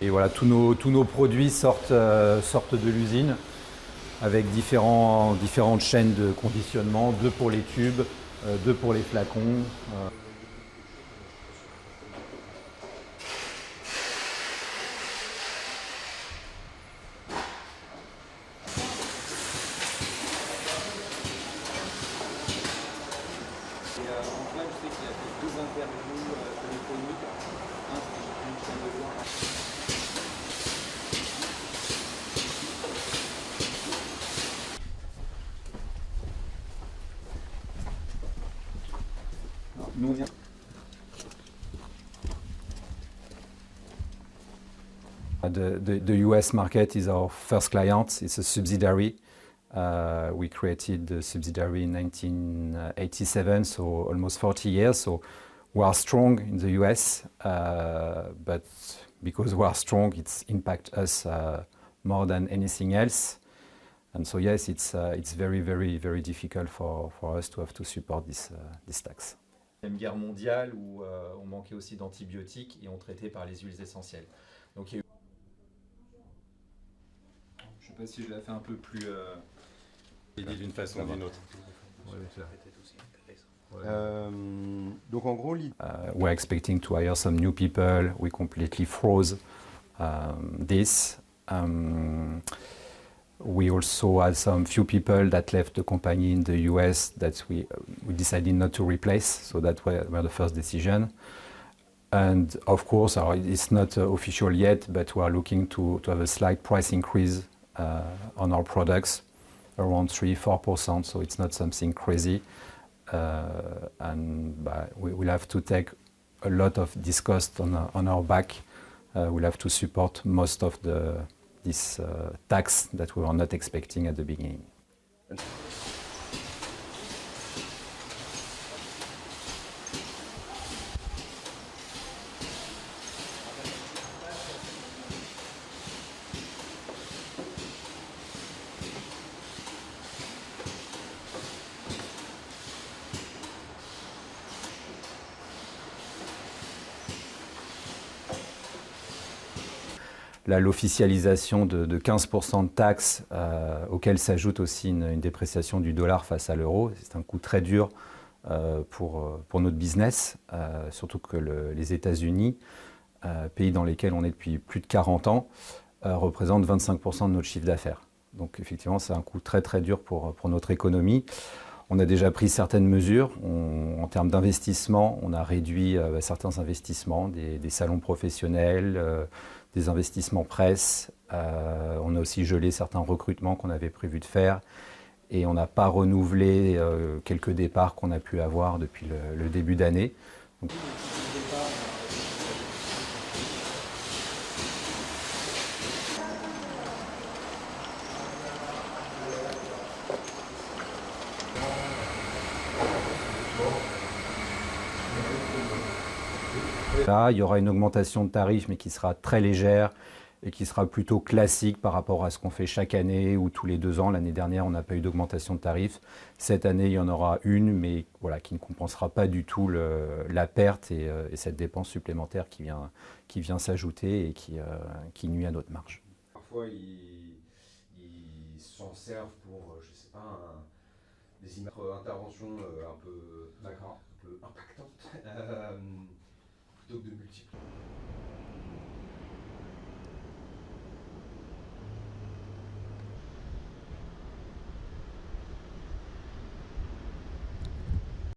Et voilà, tous nos produits sortent de l'usine avec différentes chaînes de conditionnement, deux pour les tubes, deux pour les flacons. Antoine, je sais qu'il a fait 2 interviews téléphoniques. Un, c'était une chaîne de voix. Nous, on vient. The US market is our first client. It's a subsidiary. We created the subsidiary in 1987, so almost 40 years. So we are strong in the US, but because we are strong, it impacts us more than anything else. And so yes, it's very, very, very difficult for us to have to support this tax. Deuxième guerre mondiale où on manquait aussi d'antibiotiques et on traitait par les huiles essentielles. Donc il y a eu... Je ne sais pas si je l'ai fait un peu plus dit d'une façon ou d'une autre. Donc en gros, We're expecting to hire some new people. We completely froze this. We also had some few people that left the company in the US that we decided not to replace, so that were the first decision. And of course, it's not official yet, but we are looking to have a slight price increase on our products, around 3-4%, so it's not something crazy. And we will have to take a lot of this cost on our back. We'll have to support most of this tax that we were not expecting at the beginning. L'officialisation de 15% de taxes, auquel s'ajoute aussi une dépréciation du dollar face à l'euro. C'est un coup très dur pour notre business, surtout que les États-Unis, pays dans lesquels on est depuis plus de 40 ans, représentent 25% de notre chiffre d'affaires. Donc effectivement, c'est un coup très très dur pour notre économie. On a déjà pris certaines mesures. En termes d'investissement, on a réduit certains investissements, des salons professionnels, des investissements presse. On a aussi gelé certains recrutements qu'on avait prévu de faire. Et on n'a pas renouvelé quelques départs qu'on a pu avoir depuis le début d'année. Là, il y aura une augmentation de tarifs, mais qui sera très légère et qui sera plutôt classique par rapport à ce qu'on fait chaque année ou tous les 2 ans. L'année dernière, on n'a pas eu d'augmentation de tarifs. Cette année, il y en aura une, mais voilà, qui ne compensera pas du tout la perte et cette dépense supplémentaire qui vient s'ajouter et qui nuit à notre marge. parfois ils s'en servent pour, je sais pas, des interventions un peu impactantes, plutôt que de multiplier.